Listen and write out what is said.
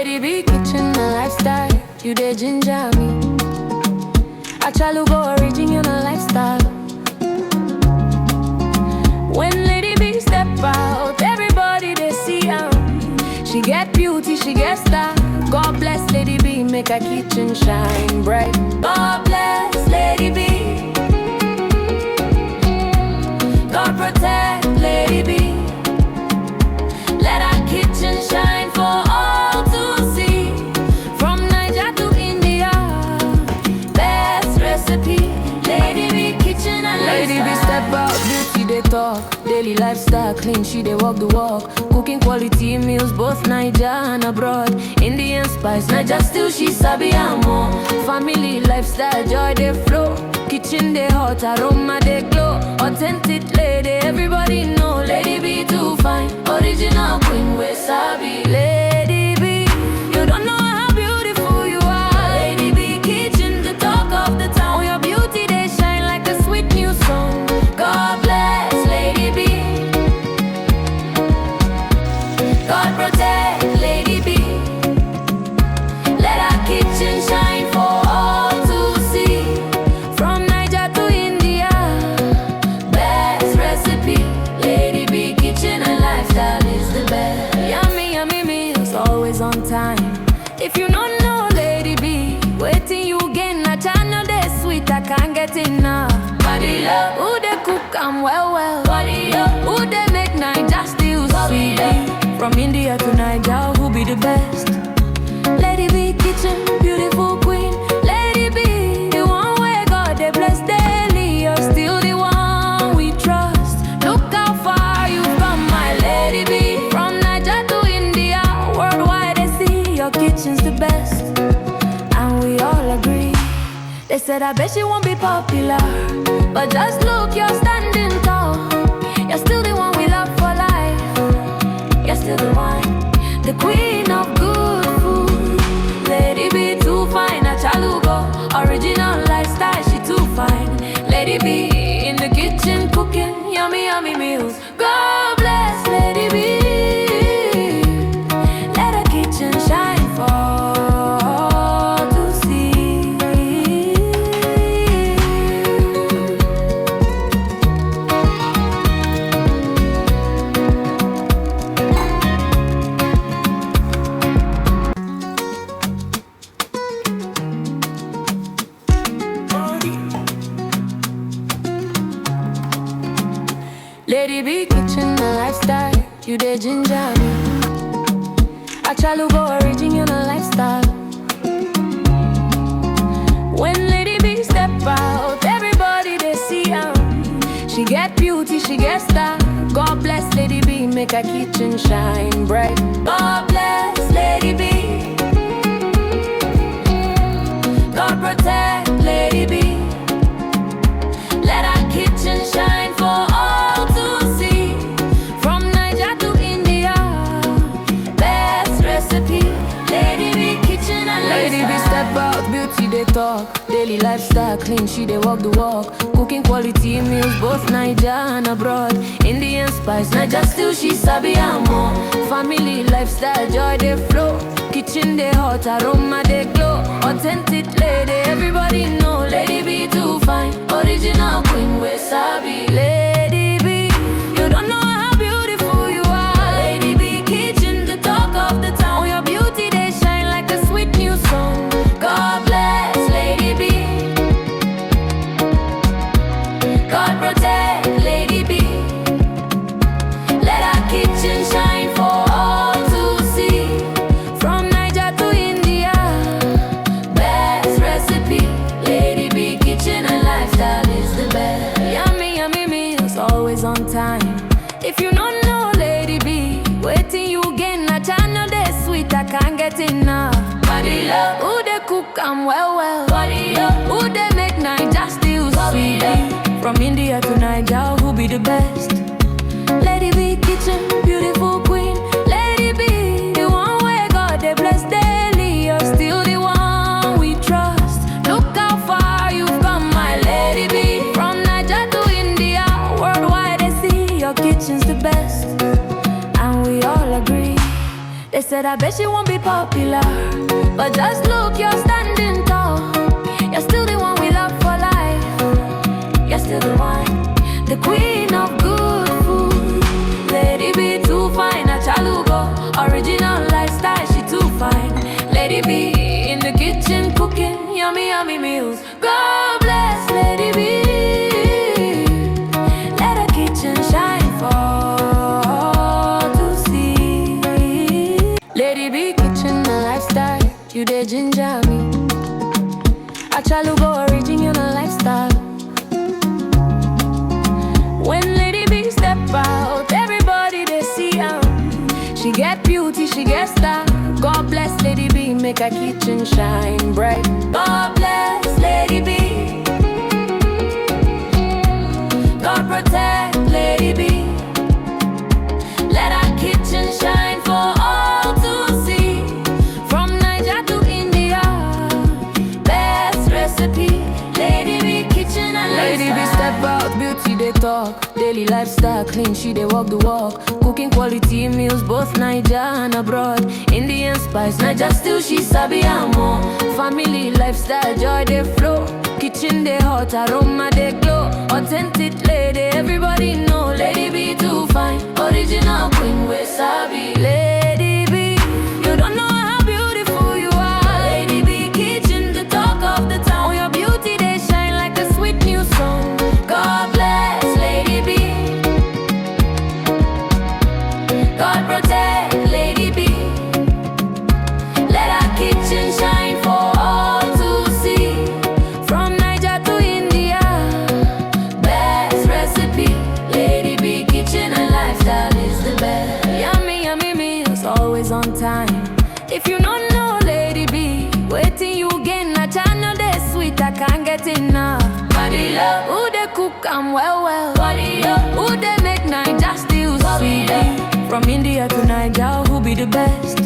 Lady B kitchen a lifestyle, you dey ginger me. Achalugo original lifestyle. When Lady B step out, everybody they see her. She get beauty, she get style. God bless Lady B, make her kitchen shine bright. God bless Lady B. God protect Lady B. Let her kitchen shine for all to see. From Niger to India, best recipe. Lady B kitchen and Lady B step out, beauty they talk. Daily lifestyle clean, she they walk the walk. Cooking quality meals, both Niger and abroad. Indian spice, Niger still she sabi and more. Family lifestyle, joy they flow. Kitchen they hot, aroma they glow. Authentic lady, everybody know. Lady B too fine, original queen we sabi. Lady B, you don't know how beautiful you are. Lady B kitchen, the talk of the town. Your beauty they shine like a sweet new song. God bless Lady B. God protect Lady B. Let our kitchen shine for all to see. From Niger to India, best recipe. Lady B kitchen and lifestyle is the best. Yummy, yummy meals, always on time. If you don't know Lady B, waiting you gain a channel they sweet, I can't get enough. Body love, who they cook and well. Body up, who they make Niger still sweet. From India to Niger, who be the best? Lady B kitchen, beautiful queen. Lady B, the one where God they bless daily. You're still the one we trust. Look how far you've come, my Lady B. From Niger to India, worldwide they see your kitchen's the best. And we all agree. They said I bet she won't be popular, but just look, you're standing tall. You're still the one we love for life. You're still the one, the queen of good food. Lady B too fine, Achalugo original lifestyle, she too fine. Lady B in the kitchen cooking yummy, yummy meals. God bless Lady B. Let her kitchen shine for all to see. Lady B kitchen a lifestyle, you dey ginger me. Achalugo original lifestyle. When Lady B step out, everybody they see her. She get beauty, she get style. God bless Lady B, make her kitchen shine bright. God bless Lady B. God protect Lady B. Let our kitchen shine for all to see. From Niger to India, best recipe. Lady B kitchen and Lady B step out, beauty they talk. Daily lifestyle clean, she they walk the walk. Cooking quality meals, both Niger and abroad. Indian spice, Niger still she sabi and more. Family lifestyle, joy they flow. Kitchen they hot, aroma they glow. Authentic lady, everybody know. Lady B too fine, original queen we sabi. Lady B, you don't know how beautiful you are. Lady B kitchen, the talk of the town. Your beauty they shine like a sweet new song. God bless Lady B. God protect Lady B. Let our kitchen shine for all to see. From Niger to India, best recipe. Lady B kitchen and lifestyle is the best. Yummy, yummy meals, always on time. If you don't know Lady B, waiting you gain a channel they sweet, I can't get enough. Body love, who they cook and well. Body up, who they make Niger still sweet. From India to Niger, who be the best? Lady B kitchen, beautiful queen. Lady B, the one where God they bless daily. You're still the one we trust. Look how far you've come, my Lady B. From Niger to India, worldwide they see your kitchen's the best. And we all agree. They said I bet she won't be popular, but just look, you're standing tall. You're still the one we love for life. You're still the one, the queen of good food. Lady B too fine, a chalugo. Original lifestyle, she too fine. Lady B in the kitchen cooking yummy, yummy meals. God bless Lady B. Let her kitchen shine for all to see. Lady B kitchen a lifestyle, you the ginger me. A chalugo original lifestyle. When Lady B step out, everybody they see her. She get beauty, she get style. God bless Lady B, make her kitchen shine bright. God bless Lady B. God protect Lady B. Let her kitchen shine for all to see. From Niger to India, best recipe. Lady B kitchen and Lady B step out, beauty they talk. Daily lifestyle clean, she they walk the walk. Cooking quality meals, both Niger and abroad. Indian spice, Niger still she sabi more. Family lifestyle, joy they flow. Kitchen they hot, aroma they glow. Authentic lady, everybody know. Lady B too fine, original queen we sabi. Lady B, you don't know how beautiful you are. Lady B kitchen, the talk of the town. Your beauty they shine like a sweet new song. God bless Lady B. God protect Lady B. Let her kitchen shine for all to see. From Niger to India, best recipe. Lady B kitchen and lifestyle is the best. Yummy, yummy meals, always on time. If you don't know Lady B, waiting you gain a channel they sweet, I can't get enough. Body love, who they cook and well. Body up, who they make Niger still sweet. From India to Niger, who be the best?